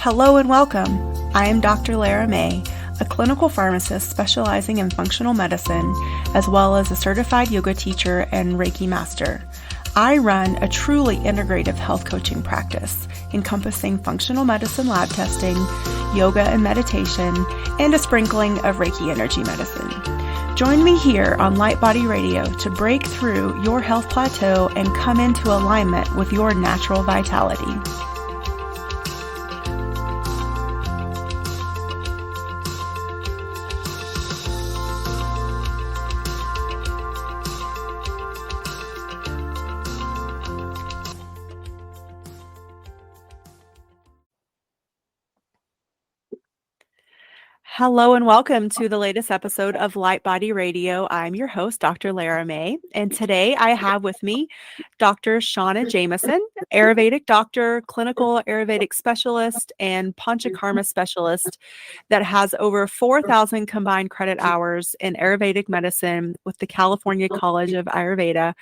Hello and welcome. I am Dr. Lara, a clinical pharmacist specializing in functional medicine, as well as a certified yoga teacher and Reiki master. I run a truly integrative health coaching practice encompassing functional medicine lab testing, yoga and meditation, and a sprinkling of Reiki energy medicine. Join me here on Light Body Radio to break through your health plateau and come into alignment with your natural vitality. Hello and welcome to the latest episode of Light Body Radio. I'm your host, Dr. Lara, and today I have with me Dr. Shawna Jamieson, Ayurvedic Doctor, clinical Ayurvedic specialist, and Panchakarma specialist that has over 4,000 combined credit hours in Ayurvedic medicine with the California College of Ayurveda.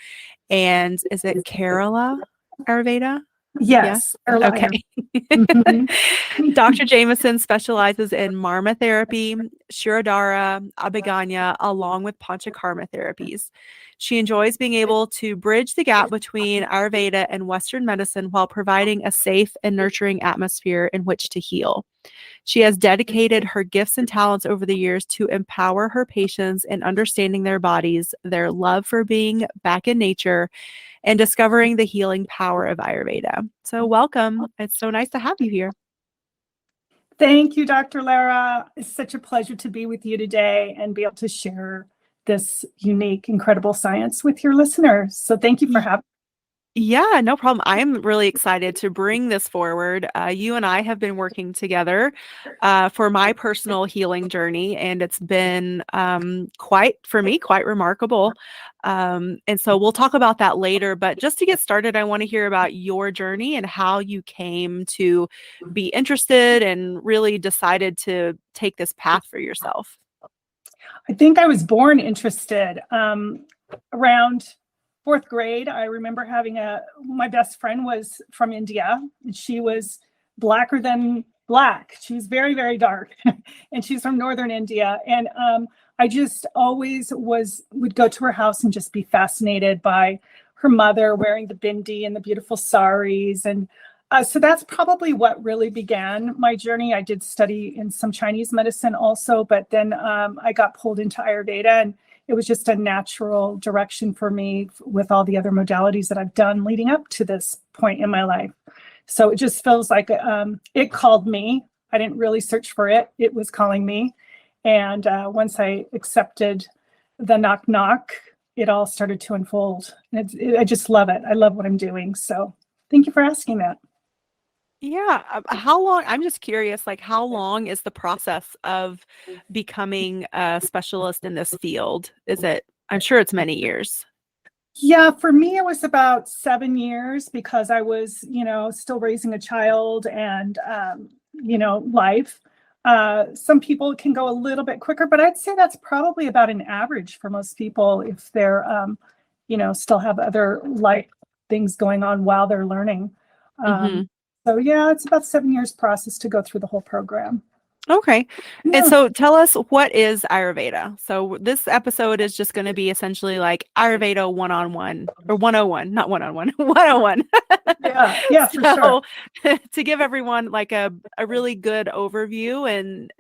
And is it Kerala Ayurveda? Yes. Okay. Mm-hmm. Dr. Jamieson specializes in Marma Therapy, Shirodhara, Abhyanga, along with Panchakarma therapies. She enjoys being able to bridge the gap between Ayurveda and Western medicine while providing a safe and nurturing atmosphere in which to heal. She has dedicated her gifts and talents over the years to empower her patients in understanding their bodies, their love for being back in nature, and discovering the healing power of Ayurveda. So welcome. It's so nice to have you here. Thank you, Dr. Lara. It's such a pleasure to be with you today and be able to share this unique, incredible science with your listeners. So thank you for having me. Yeah, no problem. I'm really excited to bring this forward. You and I have been working together for my personal healing journey, and it's been quite remarkable. And so we'll talk about that later. But just to get started, I want to hear about your journey and how you came to be interested and really decided to take this path for yourself. I think I was born interested. Around fourth grade, I remember having my best friend was from India, and she was blacker than black. She was very, very dark, and she's from northern India. And I just always would go to her house and just be fascinated by her mother wearing the bindi and the beautiful saris. And so that's probably what really began my journey. I did study in some Chinese medicine also, but then I got pulled into Ayurveda, and it was just a natural direction for me with all the other modalities that I've done leading up to this point in my life. So it just feels like it called me. I didn't really search for it. It was calling me. And once I accepted the knock, knock, it all started to unfold. And I just love it. I love what I'm doing. So thank you for asking that. Yeah. How long, I'm just curious, like how long is the process of becoming a specialist in this field? I'm sure it's many years. Yeah, for me, it was about 7 years because I was, still raising a child and, life. Some people can go a little bit quicker, but I'd say that's probably about an average for most people if they're, still have other life things going on while they're learning. So yeah, it's about 7 years process to go through the whole program. Okay. Yeah. And so tell us, what is Ayurveda? So this episode is just going to be essentially like Ayurveda one-on-one or 101, not one-on-one, 101. Yeah, for sure. To give everyone like a really good overview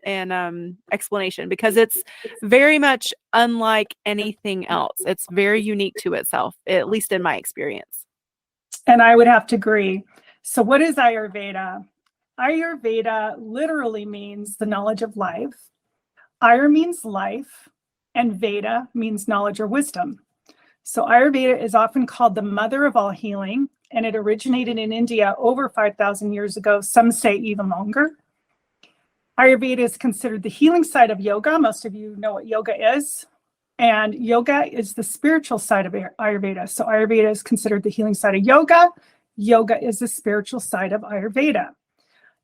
and explanation, because it's very much unlike anything else. It's very unique to itself, at least in my experience. And I would have to agree. So what is Ayurveda? Ayurveda literally means the knowledge of life. Ayur means life, and Veda means knowledge or wisdom. So Ayurveda is often called the mother of all healing, and it originated in India over 5,000 years ago. Some say even longer. Ayurveda is considered the healing side of yoga. Most of you know what yoga is. And yoga is the spiritual side of Ayurveda. So Ayurveda is considered the healing side of yoga. Yoga is the spiritual side of Ayurveda.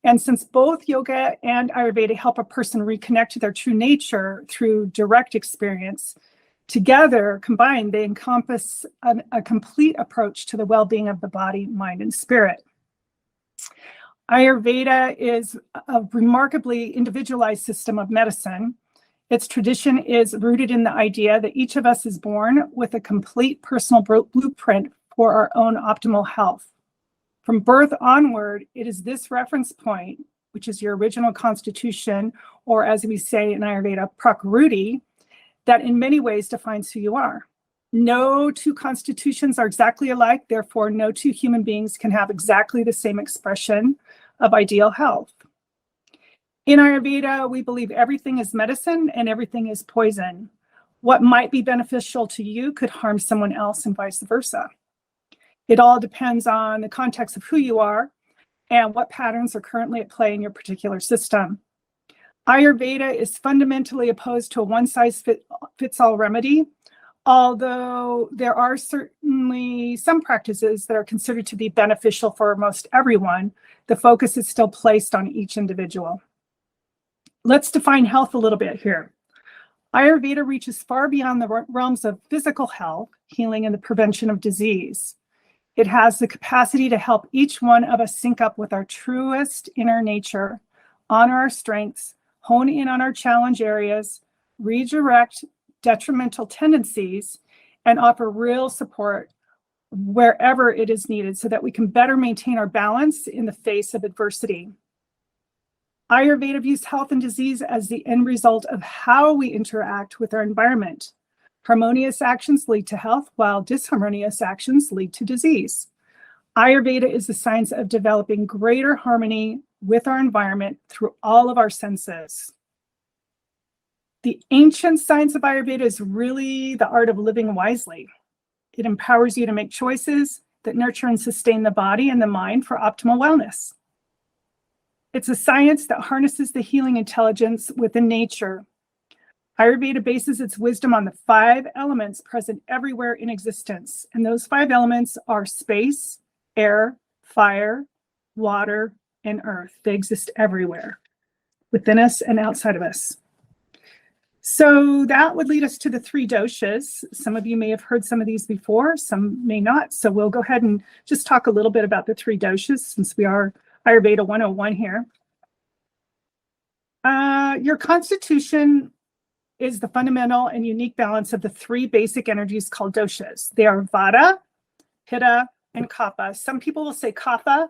And since both yoga and Ayurveda help a person reconnect to their true nature through direct experience, together, combined, they encompass a complete approach to the well-being of the body, mind, and spirit. Ayurveda is a remarkably individualized system of medicine. Its tradition is rooted in the idea that each of us is born with a complete personal blueprint for our own optimal health. From birth onward, it is this reference point, which is your original constitution, or as we say in Ayurveda, Prakriti, that in many ways defines who you are. No two constitutions are exactly alike, therefore no two human beings can have exactly the same expression of ideal health. In Ayurveda, we believe everything is medicine and everything is poison. What might be beneficial to you could harm someone else and vice versa. It all depends on the context of who you are and what patterns are currently at play in your particular system. Ayurveda is fundamentally opposed to a one-size-fits-all remedy, although there are certainly some practices that are considered to be beneficial for most everyone. The focus is still placed on each individual. Let's define health a little bit here. Ayurveda reaches far beyond the realms of physical health, healing, and the prevention of disease. It has the capacity to help each one of us sync up with our truest inner nature, honor our strengths, hone in on our challenge areas, redirect detrimental tendencies, and offer real support wherever it is needed so that we can better maintain our balance in the face of adversity. Ayurveda views health and disease as the end result of how we interact with our environment. Harmonious actions lead to health, while disharmonious actions lead to disease. Ayurveda is the science of developing greater harmony with our environment through all of our senses. The ancient science of Ayurveda is really the art of living wisely. It empowers you to make choices that nurture and sustain the body and the mind for optimal wellness. It's a science that harnesses the healing intelligence within nature. Ayurveda bases its wisdom on the 5 elements present everywhere in existence. And those 5 elements are space, air, fire, water, and earth. They exist everywhere, within us and outside of us. So that would lead us to the 3 doshas. Some of you may have heard some of these before, some may not. So we'll go ahead and just talk a little bit about the 3 doshas since we are Ayurveda 101 here. Your constitution is the fundamental and unique balance of the 3 basic energies called doshas. They are vata, pitta, and kapha. Some people will say kapha.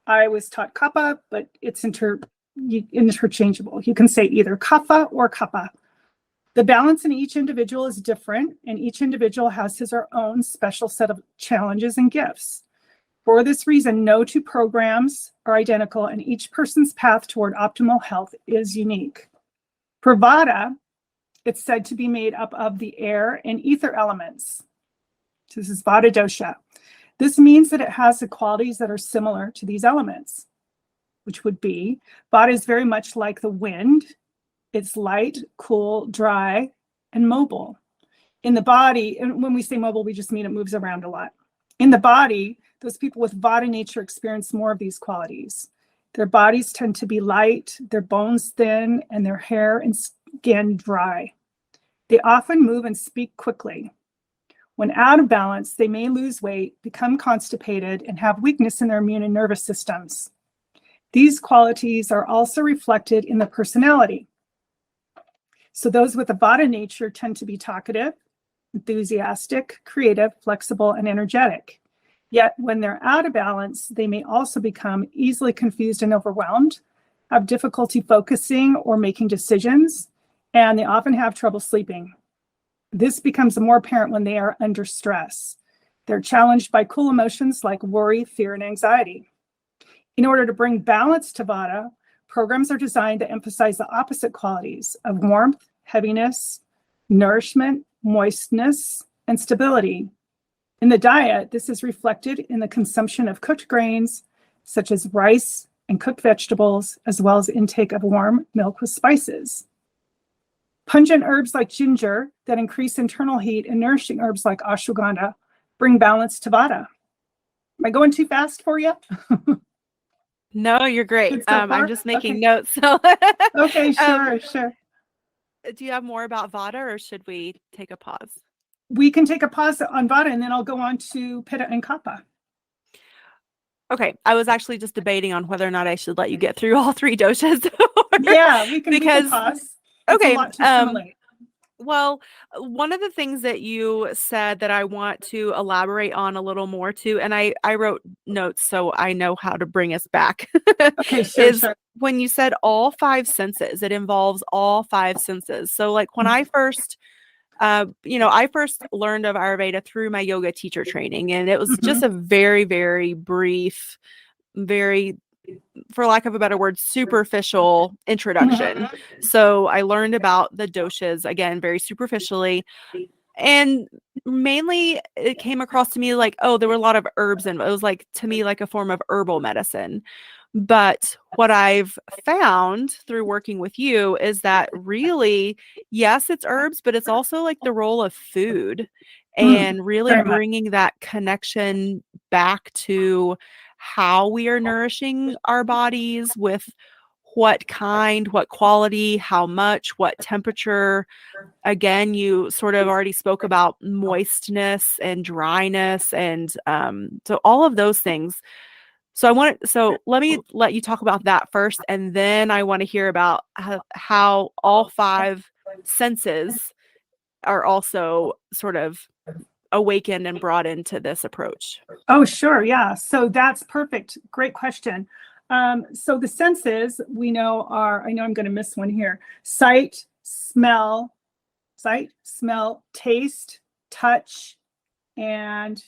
I was taught kapha, but it's interchangeable. You can say either kapha or kapha. The balance in each individual is different, and each individual has his or her own special set of challenges and gifts. For this reason, no 2 programs are identical, and each person's path toward optimal health is unique. For vata, it's said to be made up of the air and ether elements. So this is vata dosha. This means that it has the qualities that are similar to these elements, which would be, vata is very much like the wind. It's light, cool, dry, and mobile. In the body, and when we say mobile, we just mean it moves around a lot. In the body, those people with vata nature experience more of these qualities. Their bodies tend to be light, their bones thin, and their hair and skin dry. They often move and speak quickly. When out of balance, they may lose weight, become constipated, and have weakness in their immune and nervous systems. These qualities are also reflected in the personality. So those with a vata nature tend to be talkative, enthusiastic, creative, flexible, and energetic. Yet when they're out of balance, they may also become easily confused and overwhelmed, have difficulty focusing or making decisions, and they often have trouble sleeping. This becomes more apparent when they are under stress. They're challenged by cool emotions like worry, fear, and anxiety. In order to bring balance to vata, programs are designed to emphasize the opposite qualities of warmth, heaviness, nourishment, moistness, and stability. In the diet, this is reflected in the consumption of cooked grains, such as rice and cooked vegetables, as well as intake of warm milk with spices. Pungent herbs like ginger that increase internal heat and nourishing herbs like ashwagandha bring balance to vata. Am I going too fast for you? No, you're great. I'm just making notes. So Okay, sure. Do you have more about vata, or should we take a pause? We can take a pause on vata, and then I'll go on to pitta and kapha. Okay, I was actually just debating on whether or not I should let you get through all three doshas. Yeah, we can Because pause. It's a okay, lot to assimilate. well, one of the things that you said that I want to elaborate on a little more too, and I wrote notes so I know how to bring us back, Okay, sure, is sure. when you said all five senses. It involves all five senses. So like when I first I first learned of Ayurveda through my yoga teacher training, and it was just Mhm. a very, very brief, very, for lack of a better word, superficial introduction. So I learned about the doshas again, very superficially. And mainly it came across to me like, oh, there were a lot of herbs, and it was like to me like a form of herbal medicine. But what I've found through working with you is that really, yes, it's herbs, but it's also like the role of food and really Very much. bringing that connection back to how we are nourishing our bodies with what kind, what quality, how much, what temperature. Again, you sort of already spoke about moistness and dryness, and so all of those things. So let me let you talk about that first, and then I want to hear about how all five senses are also sort of awakened and brought into this approach. Oh, sure. Yeah. So that's perfect. Great question. So the senses we know are, I know I'm going to miss one here: sight, smell, taste, touch, and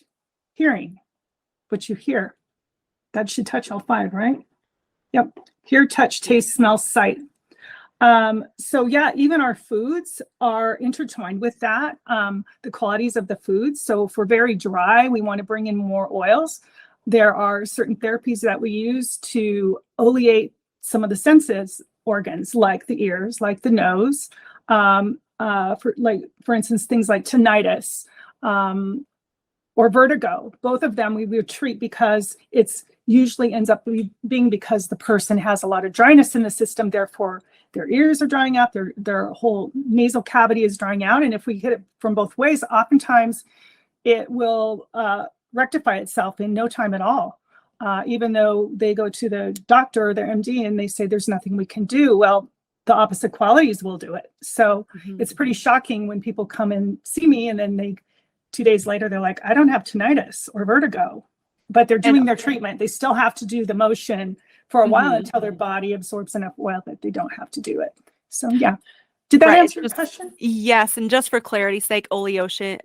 hearing, what you hear. That should touch all five, right? Yep. Hear, touch, taste, smell, sight. So yeah, even our foods are intertwined with that, the qualities of the foods. So if we're very dry, we want to bring in more oils. There are certain therapies that we use to oleate some of the senses organs, like the ears, like the nose, for instance, things like tinnitus, or vertigo. Both of them we would treat because it's usually ends up being because the person has a lot of dryness in the system, therefore their ears are drying out, their whole nasal cavity is drying out. And if we hit it from both ways, oftentimes it will rectify itself in no time at all. Even though they go to the doctor, their MD, and they say there's nothing we can do. Well, the opposite qualities will do it. So it's pretty shocking when people come and see me, and then 2 days later, they're like, I don't have tinnitus or vertigo, but they're doing their treatment. They still have to do the motion for a while until their body absorbs enough oil that they don't have to do it. So yeah. Did that answer your question? Yes, and just for clarity's sake, oleation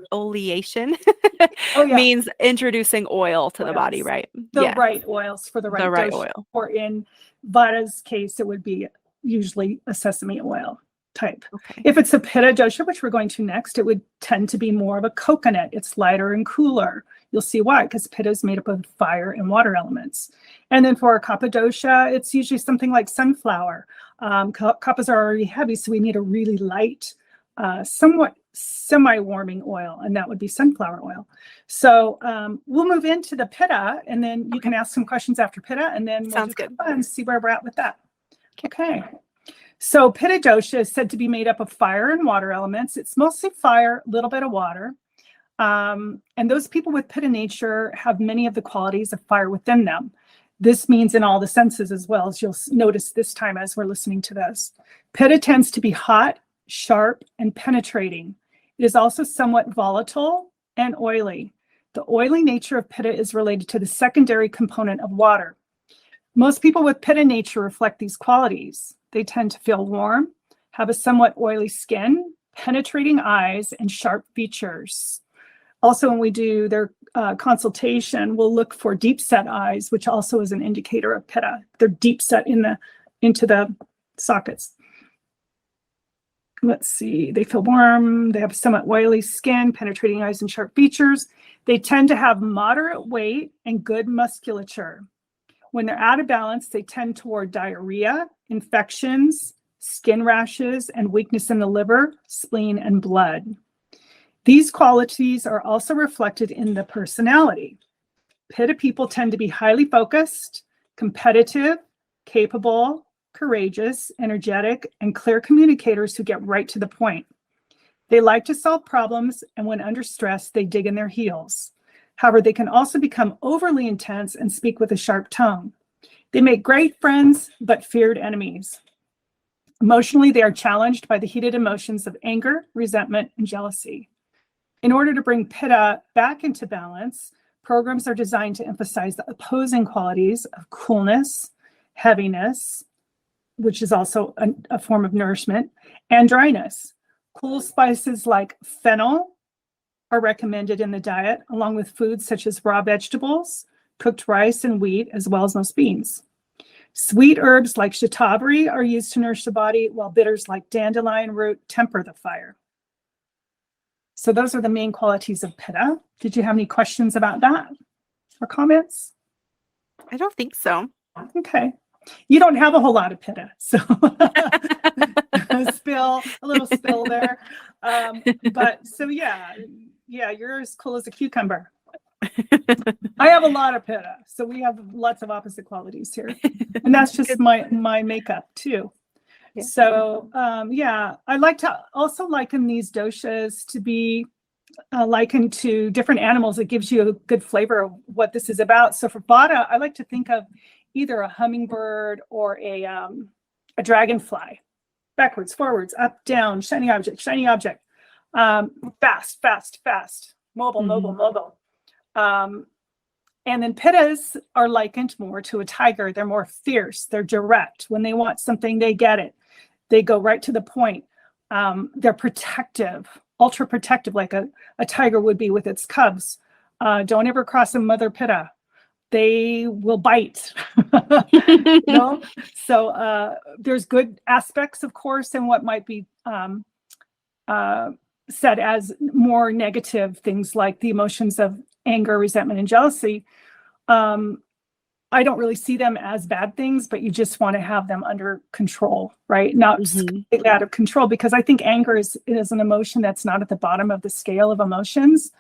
Oh, yeah. means introducing oil to the body, right? The right oils for the right dose. Oil. Or in Vada's case, it would be usually a sesame oil type. Okay. If it's a Pitta dosha, which we're going to next, it would tend to be more of a coconut. It's lighter and cooler. You'll see why, because Pitta is made up of fire and water elements. And then for a Kapha dosha, it's usually something like sunflower. Kaphas are already heavy, so we need a really light, somewhat semi-warming oil, and that would be sunflower oil. So we'll move into the Pitta, and then you can ask some questions after Pitta, and then we'll do Kapha and see where we're at with that. Okay. So Pitta dosha is said to be made up of fire and water elements. It's mostly fire, a little bit of water. And those people with Pitta nature have many of the qualities of fire within them. This means in all the senses as well, as you'll notice this time as we're listening to this. Pitta tends to be hot, sharp, and penetrating. It is also somewhat volatile and oily. The oily nature of Pitta is related to the secondary component of water. Most people with Pitta nature reflect these qualities. They tend to feel warm, have a somewhat oily skin, penetrating eyes, and sharp features. Also, when we do their consultation, we'll look for deep set eyes, which also is an indicator of Pitta. They're deep set into the sockets. Let's see, they feel warm, they have somewhat oily skin, penetrating eyes, and sharp features. They tend to have moderate weight and good musculature. When they're out of balance, they tend toward diarrhea, infections, skin rashes, and weakness in the liver, spleen, and blood. These qualities are also reflected in the personality. Pitta people tend to be highly focused, competitive, capable, courageous, energetic, and clear communicators who get right to the point. They like to solve problems, and when under stress, they dig in their heels. However, they can also become overly intense and speak with a sharp tone. They make great friends, but feared enemies. Emotionally, they are challenged by the heated emotions of anger, resentment, and jealousy. In order to bring Pitta back into balance, programs are designed to emphasize the opposing qualities of coolness, heaviness, which is also a form of nourishment, and dryness. Cool spices like fennel are recommended in the diet, along with foods such as raw vegetables, cooked rice and wheat, as well as most beans. Sweet herbs like shatavari are used to nourish the body, while bitters like dandelion root temper the fire. So those are the main qualities of Pitta. Did you have any questions about that or comments? I don't think so. Okay. You don't have a whole lot of Pitta, so a little spill there. But so yeah, you're as cool as a cucumber. I have a lot of Pitta, so we have lots of opposite qualities here, and that's just my makeup too. Yeah. So I like to also liken these doshas to be likened to different animals. It gives you a good flavor of what this is about. So for Vata, I like to think of either a hummingbird or a dragonfly. Backwards, forwards, up, down, shiny object, fast, mobile. And then Pittas are likened more to a tiger. They're more fierce. They're direct. When they want something, they get it. They go right to the point. They're protective, ultra protective, like a tiger would be with its cubs. Don't ever cross a mother Pitta. They will bite. No? So there's good aspects, of course, and what might be said as more negative things like the emotions of anger, resentment, and jealousy. I don't really see them as bad things, but you just want to have them under control, right? Not completely out of control, because I think anger is an emotion that's not at the bottom of the scale of emotions.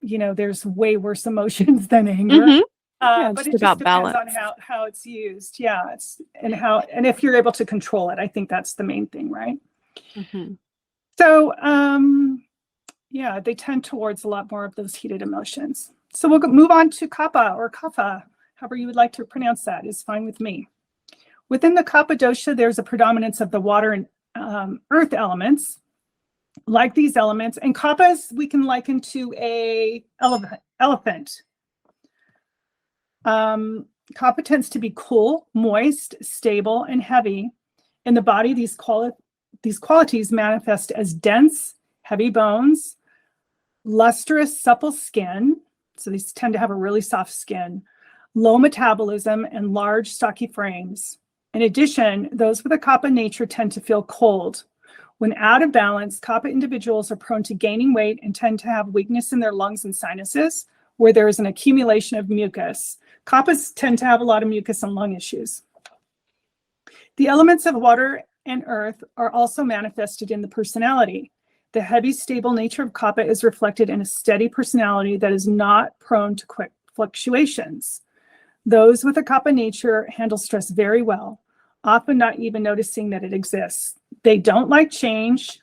There's way worse emotions than anger. But it just depends balance on how it's used. Yeah, and if you're able to control it, I think that's the main thing, right? So, they tend towards a lot more of those heated emotions. So we'll move on to Kapha or Kapha, however you would like to pronounce that is fine with me. Within the Kapha dosha, there's a predominance of the water and earth elements. Like these elements, and Kaphas we can liken to a elephant. Kapha tends to be cool, moist, stable, and heavy. In the body, these qualities manifest as dense, heavy bones, lustrous, supple skin. So these tend to have a really soft skin, low metabolism, and large, stocky frames. In addition, those with a Kapha nature tend to feel cold. When out of balance, Kapha individuals are prone to gaining weight and tend to have weakness in their lungs and sinuses, where there is an accumulation of mucus. Kaphas tend to have a lot of mucus and lung issues. The elements of water and earth are also manifested in the personality. The heavy, stable nature of Kapha is reflected in a steady personality that is not prone to quick fluctuations. Those with a Kapha nature handle stress very well, often not even noticing that it exists. They don't like change.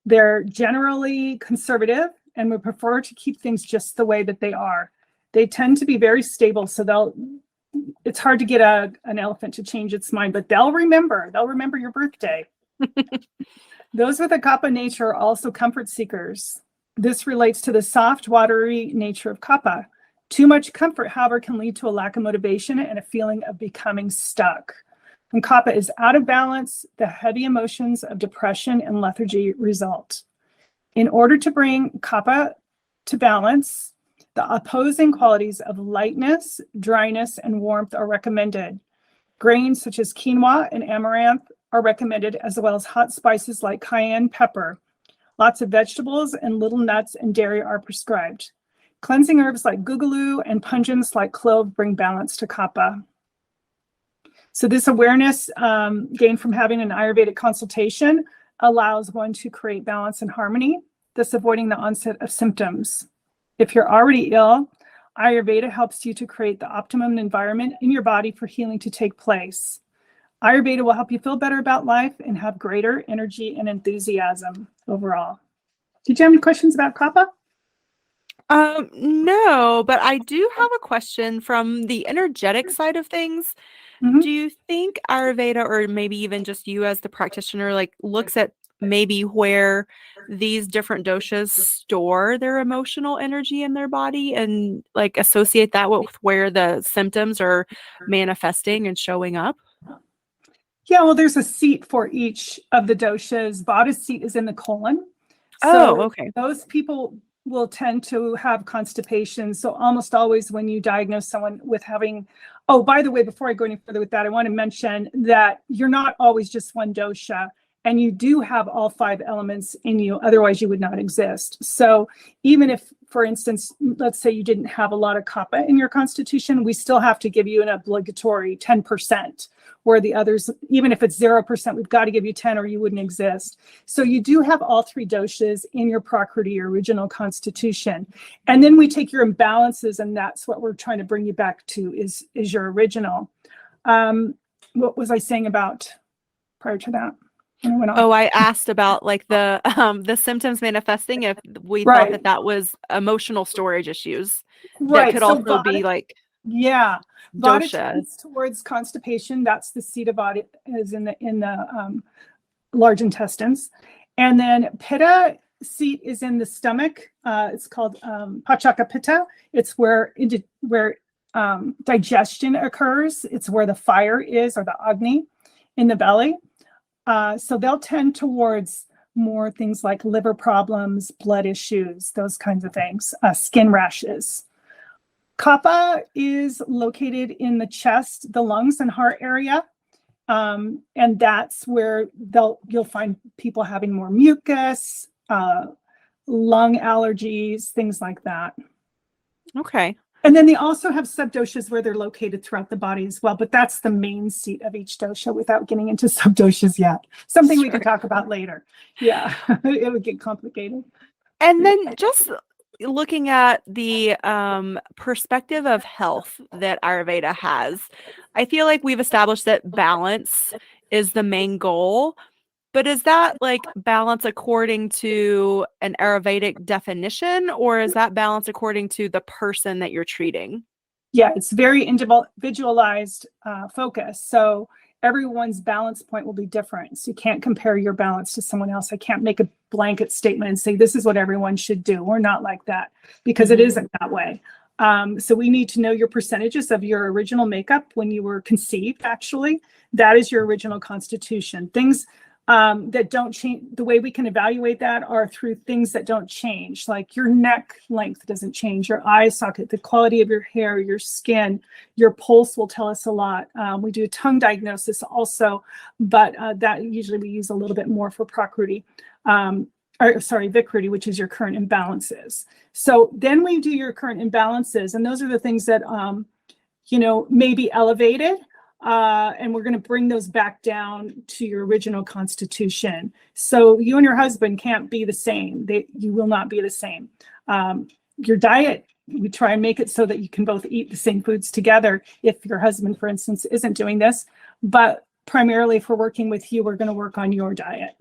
They're generally conservative and would prefer to keep things just the way that they are. They tend to be very stable, so it's hard to get an elephant to change its mind, but they'll remember your birthday. Those with a Kapha nature are also comfort seekers. This relates to the soft, watery nature of Kapha. Too much comfort, however, can lead to a lack of motivation and a feeling of becoming stuck. When Kapha is out of balance, the heavy emotions of depression and lethargy result. In order to bring Kapha to balance, the opposing qualities of lightness, dryness, and warmth are recommended. Grains such as quinoa and amaranth are recommended, as well as hot spices like cayenne pepper. Lots of vegetables and little nuts and dairy are prescribed. Cleansing herbs like guggulu and pungents like clove bring balance to Kapha. So this awareness gained from having an Ayurvedic consultation allows one to create balance and harmony, thus avoiding the onset of symptoms. If you're already ill, Ayurveda helps you to create the optimum environment in your body for healing to take place. Ayurveda will help you feel better about life and have greater energy and enthusiasm overall. Did you have any questions about Kapha? No, but I do have a question from the energetic side of things. Mhm. Do you think Ayurveda, or maybe even just you as the practitioner, like looks at maybe where these different doshas store their emotional energy in their body and like associate that with where the symptoms are manifesting and showing up? Yeah, well, there's a seat for each of the doshas. Vata's seat is in the colon. Oh, So okay. those people will tend to have constipation. So almost always when you diagnose someone with having, oh, by the way, before I go any further with that, I want to mention that you're not always just one dosha, and you do have all 5 elements in you. Otherwise, you would not exist. So even if, for instance, let's say you didn't have a lot of kapha in your constitution, we still have to give you an obligatory 10%, where the others, even if it's 0%, we've got to give you 10 or you wouldn't exist. So you do have all 3 doshas in your prakriti, your original constitution. And then we take your imbalances, and that's what we're trying to bring you back to is your original. What was I saying about prior to that? Oh, I asked about like the symptoms manifesting, if we thought Right. that that was emotional storage issues that Right. could So also be Vata, like yeah, Vata dosha. tends towards constipation. That's the seat of Vata, is in the large intestines. And then Pitta seat is in the stomach. It's called Pachaka Pitta. It's where digestion occurs. It's where the fire is, or the Agni in the belly. So they'll tend towards more things like liver problems, blood issues, those kinds of things, skin rashes. Kapha is located in the chest, the lungs, and heart area. And that's where you'll find people having more mucus, lung allergies, things like that. Okay. And then they also have subdoshas where they're located throughout the body as well, but that's the main seat of each dosha without getting into subdoshas yet. Something we can talk about later. Yeah, it would get complicated. And then just looking at the perspective of health that Ayurveda has, I feel like we've established that balance is the main goal. But is that like balance according to an Ayurvedic definition, or is that balance according to the person that you're treating? Yeah, it's very individualized focus. So everyone's balance point will be different. So you can't compare your balance to someone else. I can't make a blanket statement and say, this is what everyone should do. We're not like that, because it isn't that way. So we need to know your percentages of your original makeup when you were conceived, actually. That is your original constitution. Things that don't change, the way we can evaluate that are through things that don't change, like your neck length doesn't change, your eye socket, the quality of your hair, your skin, your pulse will tell us a lot. We do a tongue diagnosis also, but that usually we use a little bit more for prakriti, Vikriti, which is your current imbalances. So then we do your current imbalances, and those are the things that may be elevated. And we're going to bring those back down to your original constitution. So you and your husband can't be the same. You will not be the same. Your diet, we try and make it so that you can both eat the same foods together if your husband, for instance, isn't doing this. But primarily, if we're working with you, we're going to work on your diet.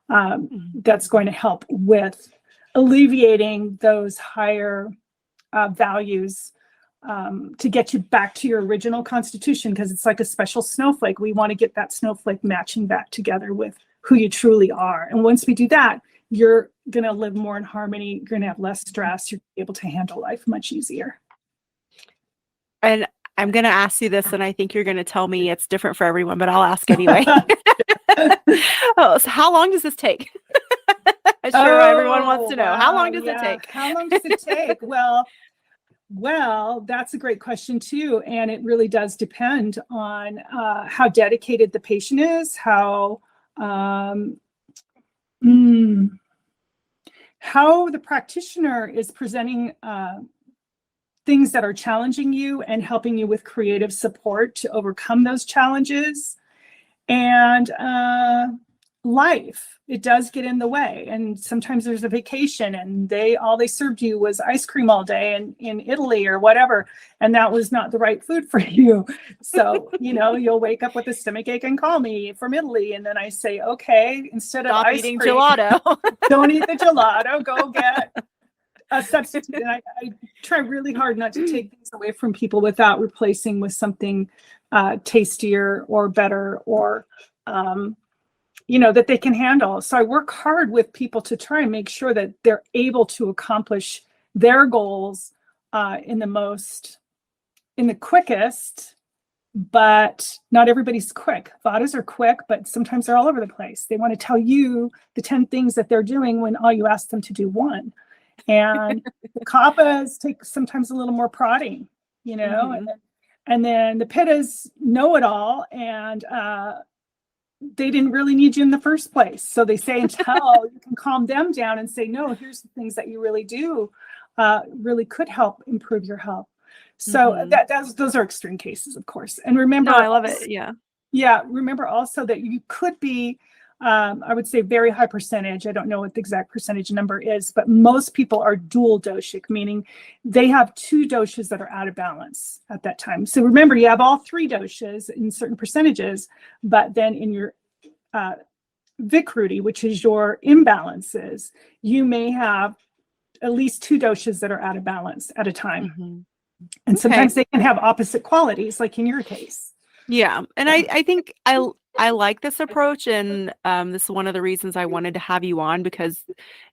That's going to help with alleviating those higher values to get you back to your original constitution, because it's like a special snowflake. We want to get that snowflake matching back together with who you truly are. And once we do that, you're going to live more in harmony. You're going to have less stress. You're able to handle life much easier. And I'm going to ask you this, and I think you're going to tell me it's different for everyone, but I'll ask anyway. So how long does this take? I'm sure everyone wants to know. Wow, how long does it take? How long does it take? Well, that's a great question too. And it really does depend on how dedicated the patient is, how the practitioner is presenting things that are challenging you and helping you with creative support to overcome those challenges. And life, it does get in the way. And sometimes there's a vacation and all they served you was ice cream all day in Italy or whatever. And that was not the right food for you. So, you'll wake up with a stomach ache and call me from Italy. And then I say, okay, instead of Stop ice eating cream, gelato. don't eat the gelato, go get a substitute. And I try really hard not to take things away from people without replacing with something tastier or better, or that they can handle. So I work hard with people to try and make sure that they're able to accomplish their goals in the quickest, but not everybody's quick. Vadas are quick, but sometimes they're all over the place. They want to tell you the 10 things that they're doing when all you ask them to do one. And the kappas take sometimes a little more prodding, and then the pittas know it all, and they didn't really need you in the first place. So they say until you can calm them down and say, no, here's the things that you really do really could help improve your health. So those are extreme cases, of course. And remember, I love it. Yeah. Remember also that you could be, I would say, very high percentage. I don't know what the exact percentage number is, but most people are dual doshic, meaning they have 2 doshas that are out of balance at that time. So remember, you have all 3 doshas in certain percentages, but then in your Vikruti, which is your imbalances, you may have at least 2 doshas that are out of balance at a time. And sometimes they can have opposite qualities, like in your case. Yeah. And I think I like this approach. And this is one of the reasons I wanted to have you on, because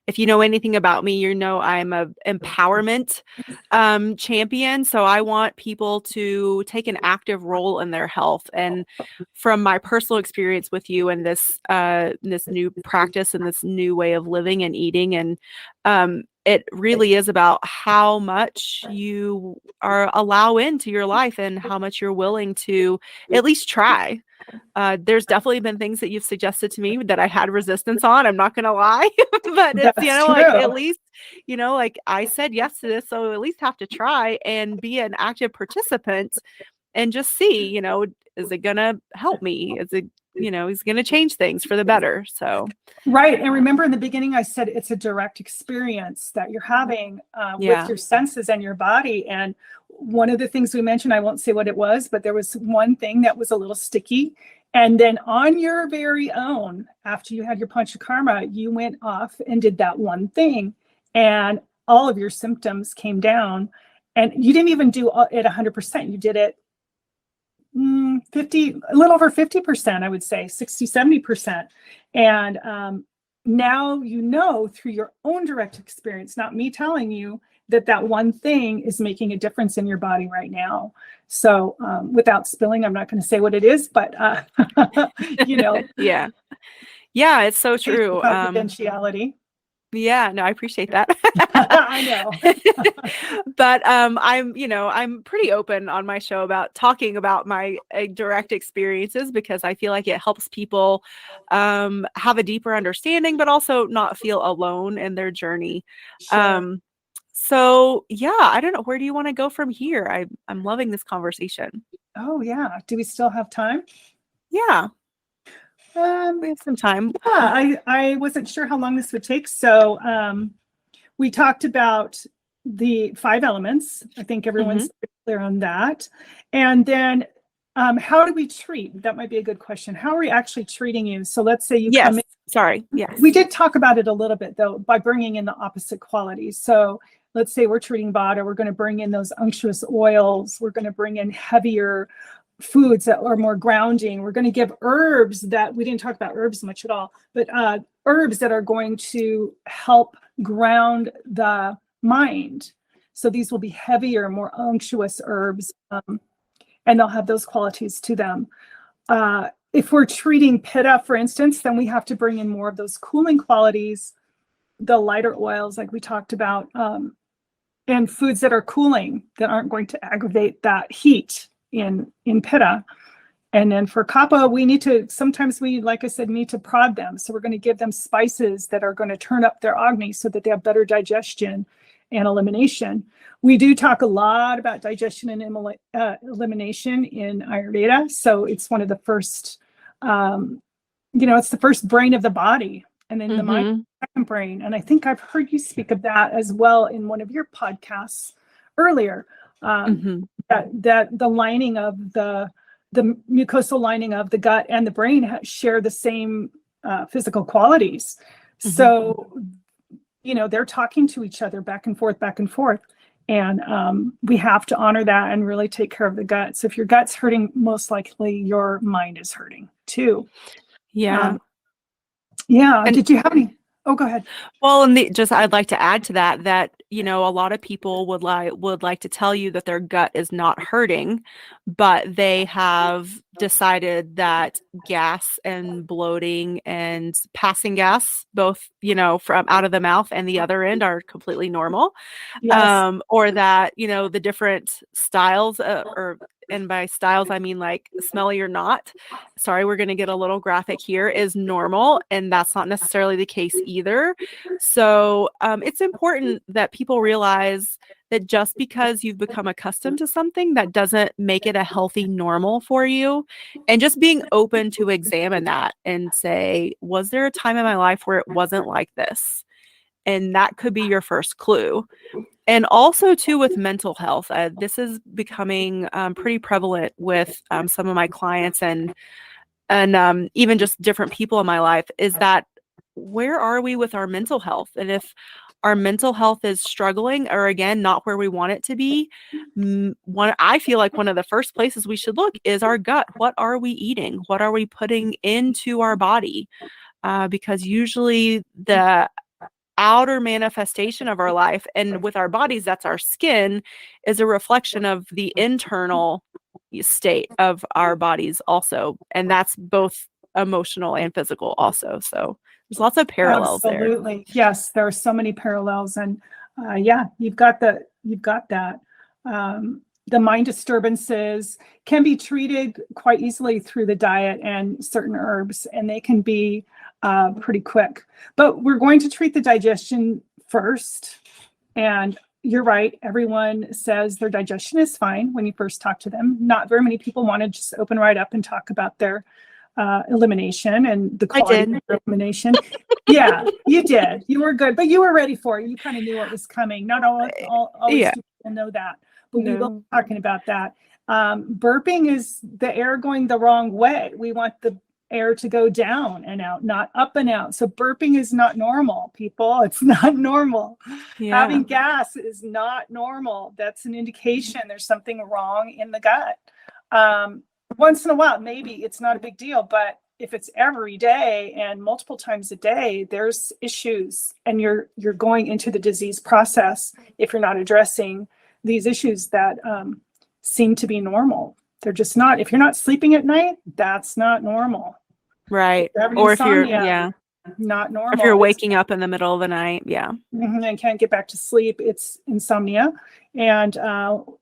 if you know anything about me, I'm a empowerment champion. So I want people to take an active role in their health. And from my personal experience with you and this new practice and this new way of living and eating, and it really is about how much you allow into your life and how much you're willing to at least try. There's definitely been things that you've suggested to me that I had resistance on. I'm not going to lie, but it's, like at least, like I said yes to this. So at least have to try and be an active participant and just see, is it going to help me? Is it, is going to change things for the better. So. Right. And remember in the beginning, I said, it's a direct experience that you're having with your senses and your body. And one of the things we mentioned, I won't say what it was, but there was one thing that was a little sticky. And then on your very own, after you had your Panchakarma, you went off and did that one thing, and all of your symptoms came down. And you didn't even do it 100%. You did it 50, a little over 50%, I would say 60, 70%. And now, through your own direct experience, not me telling you, that one thing is making a difference in your body right now. So without spilling, I'm not going to say what it is, but Yeah, it's so true. Confidentiality. Yeah, no, I appreciate that. I know. But I'm pretty open on my show about talking about my direct experiences, because I feel like it helps people have a deeper understanding, but also not feel alone in their journey. Sure. So yeah, I don't know, where do you want to go from here? I'm loving this conversation. Oh yeah. Do we still have time? Yeah. We have some time. Yeah, I wasn't sure how long this would take. So we talked about the 5 elements. I think everyone's clear on that. And then how do we treat? That might be a good question. How are we actually treating you? So let's say you come in. Sorry. Yes. We did talk about it a little bit, though, by bringing in the opposite qualities. So let's say we're treating Vata. We're going to bring in those unctuous oils. We're going to bring in heavier foods that are more grounding. We're going to give herbs that we didn't talk about herbs much at all, but herbs that are going to help ground the mind. So these will be heavier, more unctuous herbs, and they'll have those qualities to them. If we're treating Pitta, for instance, then we have to bring in more of those cooling qualities, the lighter oils like we talked about, and foods that are cooling, that aren't going to aggravate that heat in Pitta. And then for Kapha, sometimes we, like I said, need to prod them. So we're going to give them spices that are going to turn up their Agni so that they have better digestion and elimination. We do talk a lot about digestion and elimination in Ayurveda. So it's one of the first, it's the first brain of the body. And then the mind, the second brain. And I think I've heard you speak of that as well in one of your podcasts earlier. That the lining of the mucosal lining of the gut and the brain share the same physical qualities. So they're talking to each other back and forth, back and forth. And we have to honor that and really take care of the gut. So if your gut's hurting, most likely your mind is hurting too. Yeah. Yeah. And did you have any? Oh, go ahead. well, and I'd like to add to that, a lot of people would like to tell you that their gut is not hurting, but they have decided that gas and bloating and passing gas, both, from out of the mouth and the other end, are completely normal. Yes. Or that, the different styles, and by styles, I mean like smelly or not. Sorry, we're going to get a little graphic here, is normal. And that's not necessarily the case either. So it's important that people realize that just because you've become accustomed to something, that doesn't make it a healthy normal for you. And just being open to examine that and say, was there a time in my life where it wasn't like this? And that could be your first clue. And also too, with mental health, this is becoming pretty prevalent with some of my clients and even just different people in my life, is that where are we with our mental health? And if our mental health is struggling, or again, not where we want it to be, I feel like one of the first places we should look is our gut. What are we eating? What are we putting into our body? Because usually the outer manifestation of our life, and with our bodies, that's our skin, is a reflection of the internal state of our bodies also. And that's both emotional and physical also. So there's lots of parallels there. Absolutely. Yes, there are so many parallels. And yeah, you've got that. The mind disturbances can be treated quite easily through the diet and certain herbs, and they can be pretty quick. But we're going to treat the digestion first. And you're right. Everyone says their digestion is fine when you first talk to them. Not very many people want to just open right up and talk about their elimination and the quality of their elimination. Yeah, you did. You were good, but you were ready for it. You kind of knew what was coming. Not always people know that, but we will be talking about that. Burping is the air going the wrong way. We want the air to go down and out, not up and out. So burping is not normal, people. It's not normal. Yeah. Having gas is not normal. That's an indication there's something wrong in the gut. Once in a while, maybe it's not a big deal, but if it's every day and multiple times a day, there's issues, and you're going into the disease process if you're not addressing these issues that seem to be normal. They're just not. If you're not sleeping at night, that's not normal. Right. Or if you're, not normal. If you're waking up in the middle of the night. Yeah. And can't get back to sleep, it's insomnia. And,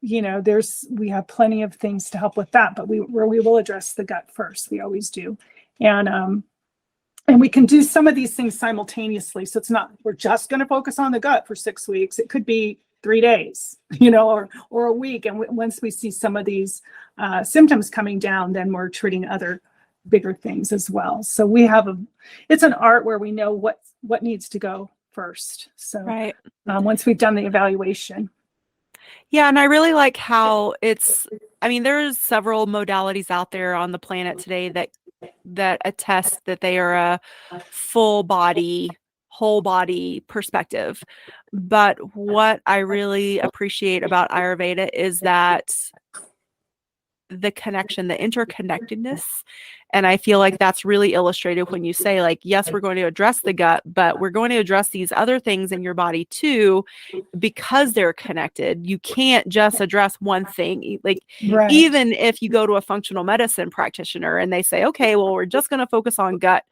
we have plenty of things to help with that, but we will address the gut first. We always do. And we can do some of these things simultaneously. So it's not, we're just going to focus on the gut for 6 weeks. It could be 3 days, or a week. And once we see some of these symptoms coming down, then we're treating other bigger things as well. So we have it's an art where we know what needs to go first. So right. Once we've done the evaluation. Yeah. And I really like how there's several modalities out there on the planet today that attest that they are a full body, whole body perspective. But what I really appreciate about Ayurveda is that the connection, the interconnectedness. And I feel like that's really illustrated when you say, like, yes, we're going to address the gut, but we're going to address these other things in your body too, because they're connected. You can't just address one thing. Like, right. Even if you go to a functional medicine practitioner and they say, okay, well, we're just going to focus on gut,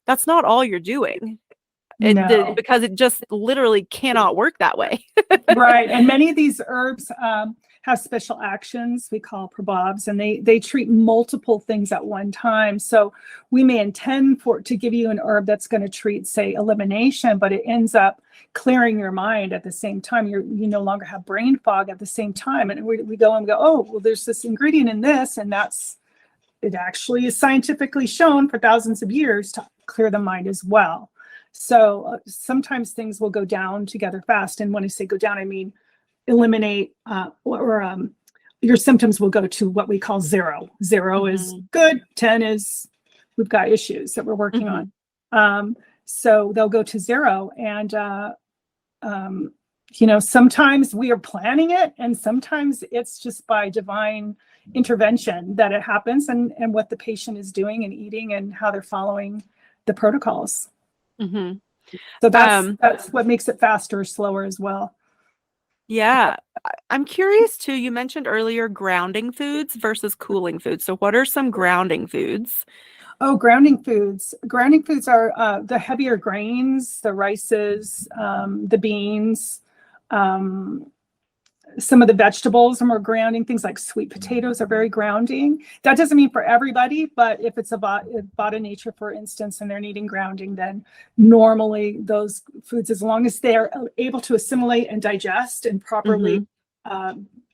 that's not all you're doing. Because it just literally cannot work that way. Right. And many of these herbs have special actions we call prabhavs, and they treat multiple things at one time. So we may intend to give you an herb that's going to treat, say, elimination, but it ends up clearing your mind at the same time. You no longer have brain fog at the same time. And we go, oh, well, there's this ingredient in this, and it actually is scientifically shown for thousands of years to clear the mind as well. So sometimes things will go down together fast. And when I say go down, I mean eliminate your symptoms will go to what we call 0. 0 is good. 10 is we've got issues that we're working on. So they'll go to 0. And Sometimes we are planning it, and sometimes it's just by divine intervention that it happens, and what the patient is doing and eating and how they're following the protocols. Mm-hmm. So that's what makes it faster or slower as well. Yeah. I'm curious too, you mentioned earlier grounding foods versus cooling foods. So what are some grounding foods? Oh, grounding foods. Grounding foods are the heavier grains, the rices, the beans. Some of the vegetables are more grounding. Things like sweet potatoes are very grounding. That doesn't mean for everybody, but if it's a Vata nature, for instance, and they're needing grounding, then normally those foods, as long as they're able to assimilate and digest and properly,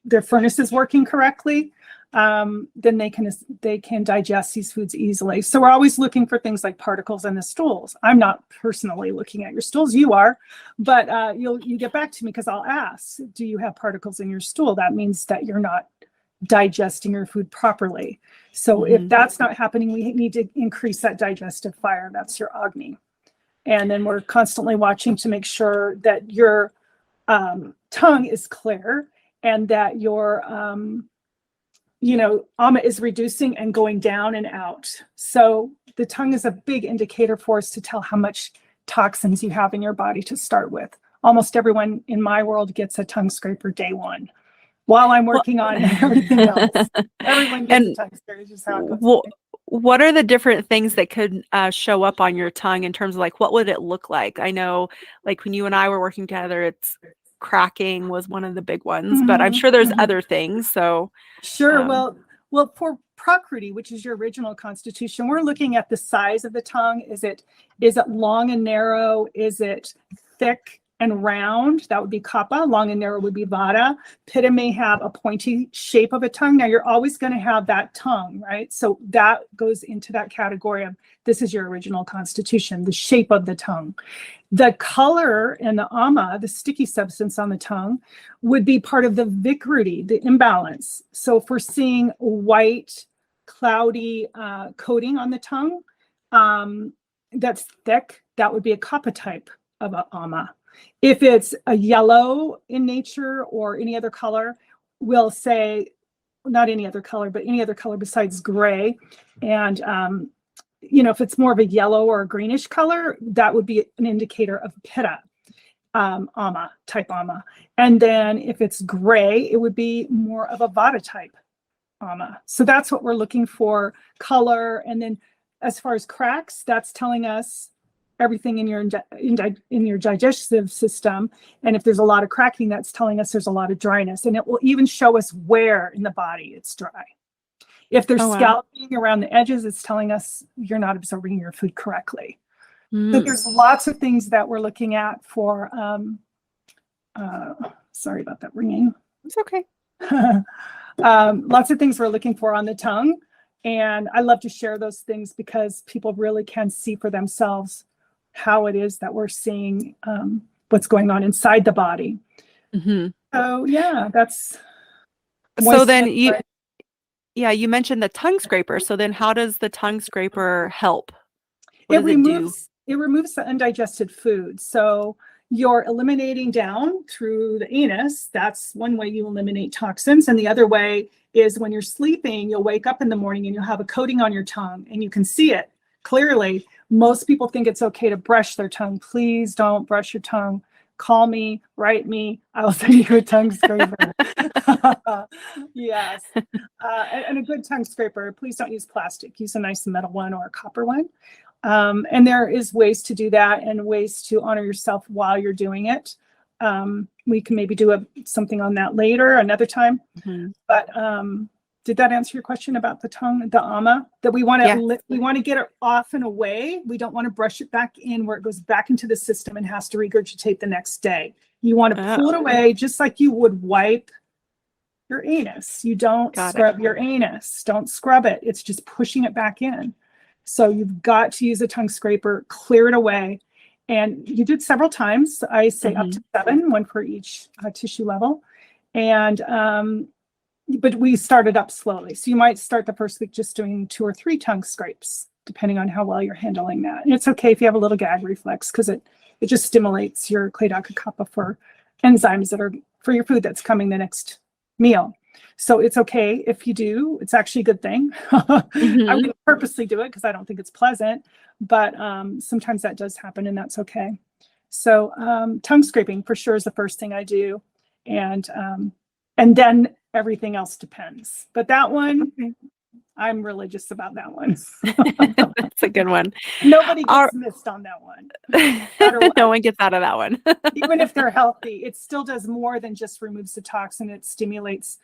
their furnace is working correctly, then they can digest these foods easily. So we're always looking for things like particles in the stools. I'm not personally looking at your stools, you are, but you get back to me because I'll ask, do you have particles in your stool? That means that you're not digesting your food properly. So if that's not happening, we need to increase that digestive fire. That's your Agni. And then we're constantly watching to make sure that your tongue is clear and that your ama is reducing and going down and out. So the tongue is a big indicator for us to tell how much toxins you have in your body to start with. Almost everyone in my world gets a tongue scraper day one while I'm working on everything else. Everyone gets a tongue scraper. Just how it goes. What are the different things that could show up on your tongue in terms of like, what would it look like? I know like when you and I were working together, it's cracking was one of the big ones, but I'm sure there's other things. So sure. Well, for Prakriti, which is your original constitution, we're looking at the size of the tongue. Is it long and narrow? Is it thick and round? That would be Kapha. Long and narrow would be Vata. Pitta may have a pointy shape of a tongue. Now you're always going to have that tongue, right? So that goes into that category of this is your original constitution, the shape of the tongue. The color and the ama, the sticky substance on the tongue, would be part of the vikruti, the imbalance. So if we're seeing white, cloudy coating on the tongue, that's thick, that would be a kapha type of ama. If it's a yellow in nature or any other color, we'll say, not any other color, but any other color besides gray. And if it's more of a yellow or a greenish color, that would be an indicator of pitta, ama, type ama. And then if it's gray, it would be more of a vata type ama. So that's what we're looking for, color. And then as far as cracks, that's telling us everything in your digestive system. And if there's a lot of cracking, that's telling us there's a lot of dryness. And it will even show us where in the body it's dry. If there's scalloping around the edges, it's telling us you're not absorbing your food correctly. So there's lots of things that we're looking at for, sorry about that ringing. It's okay. Lots of things we're looking for on the tongue. And I love to share those things because people really can see for themselves how it is that we're seeing what's going on inside the body. So yeah, that's. So then you mentioned the tongue scraper. So then how does the tongue scraper help? What does it removes the undigested food. So you're eliminating down through the anus. That's one way you eliminate toxins. And the other way is when you're sleeping, you'll wake up in the morning and you'll have a coating on your tongue and you can see it clearly. Most people think it's okay to brush their tongue. Please don't brush your tongue. Call me, write me. I'll send you a tongue scraper. Yes. And a good tongue scraper, please don't use plastic. Use a nice metal one or a copper one. And there is ways to do that and ways to honor yourself while you're doing it. We can maybe do something on that later, another time. But did that answer your question about the tongue, the ama? That we want to get it off and away. We don't want to brush it back in where it goes back into the system and has to regurgitate the next day. You want to pull it away just like you would wipe your anus. You don't scrub your anus. Don't scrub it. It's just pushing it back in. So you've got to use a tongue scraper, clear it away. And you do it several times. I say up to 7, one for each tissue level. And but we started up slowly. So you might start the first week just doing 2 or 3 tongue scrapes, depending on how well you're handling that. And it's okay if you have a little gag reflex because it it just stimulates your Kleda kapha for enzymes that are for your food that's coming the next meal. So it's okay if you do. It's actually a good thing. I wouldn't purposely do it because I don't think it's pleasant, but sometimes that does happen, and that's okay. So tongue scraping for sure is the first thing I do, and then everything else depends. But that one, I'm religious about that one. That's a good one. Nobody gets missed on that one. No one gets out of that one. Even if they're healthy, it still does more than just removes the toxin. It stimulates,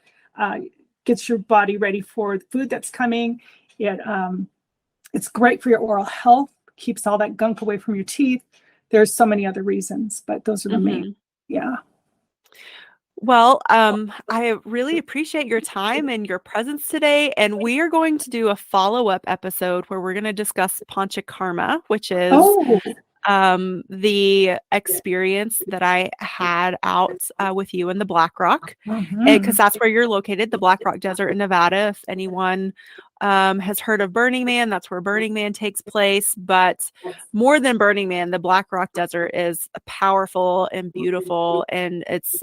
gets your body ready for the food that's coming. It's great for your oral health, keeps all that gunk away from your teeth. There's so many other reasons, but those are the main. Yeah. Well, I really appreciate your time and your presence today. And we are going to do a follow-up episode where we're going to discuss Panchakarma, which is the experience that I had out with you in the Black Rock, because that's where you're located, the Black Rock Desert in Nevada. If anyone has heard of Burning Man, that's where Burning Man takes place. But more than Burning Man, the Black Rock Desert is powerful and beautiful, and it's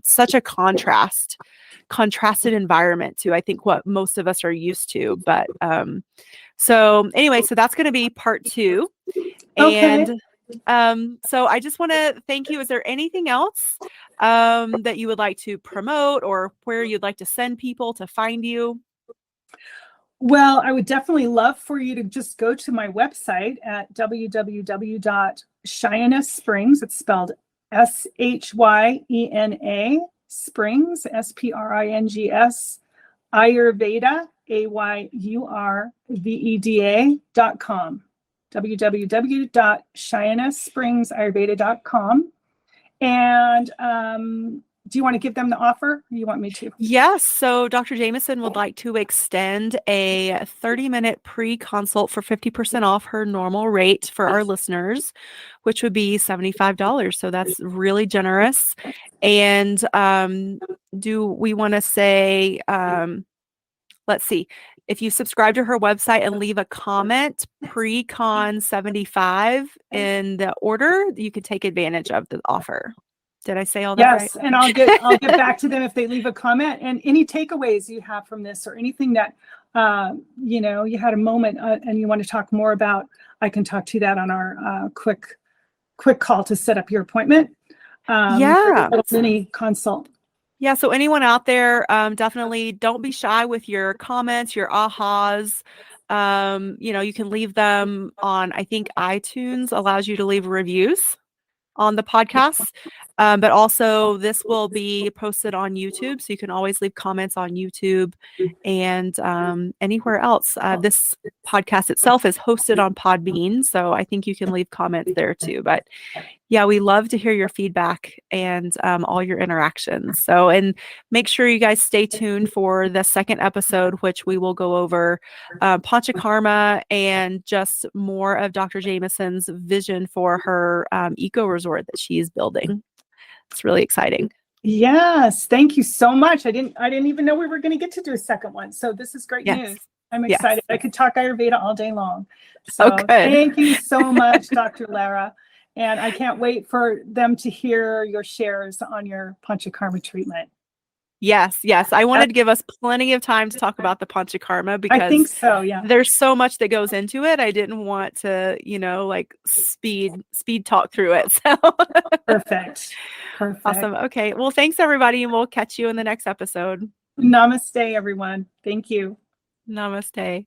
such a contrasted environment to, I think, what most of us are used to. But so anyway, so that's going to be part 2. And so I just want to thank you. Is there anything else that you would like to promote, or where you'd like to send people to find you? Well, I would definitely love for you to just go to my website at www.Shawna Springs. It's spelled SHYENA Springs, SPRINGS, Ayurveda, AYURVEDA.com. www.ShawnaSpringsAyurveda.com. And do you want to give them the offer? Or you want me to? Yes. So Dr. Jamieson would like to extend a 30-minute pre-consult for 50% off her normal rate for our listeners, which would be $75. So that's really generous. And do we want to say, let's see, if you subscribe to her website and leave a comment, pre-con 75 in the order, you could take advantage of the offer. Did I say all that right? Yes, and I'll get back to them if they leave a comment, and any takeaways you have from this, or anything that you had a moment and you want to talk more about. I can talk to that on our quick call to set up your appointment. For a little mini consult. Yeah. So anyone out there, definitely don't be shy with your comments, your ahas. You can leave them on, I think iTunes allows you to leave reviews on the podcast. But also this will be posted on YouTube. So you can always leave comments on YouTube and anywhere else. This podcast itself is hosted on Podbean. So I think you can leave comments there too. But yeah, we love to hear your feedback and all your interactions. So, and make sure you guys stay tuned for the second episode, which we will go over Panchakarma and just more of Dr. Jamieson's vision for her eco resort that she's building. It's really exciting. Yes, thank you so much. I didn't even know we were going to get to do a second one. So this is great news. I'm excited. I could talk Ayurveda all day long. So thank you so much, Dr. Lara. And I can't wait for them to hear your shares on your Panchakarma treatment. Yes. I wanted to give us plenty of time to talk about the Panchakarma because I think so, yeah. There's so much that goes into it. I didn't want to, like speed talk through it. So Perfect. Awesome. Okay. Well, thanks everybody, and we'll catch you in the next episode. Namaste, everyone. Thank you. Namaste.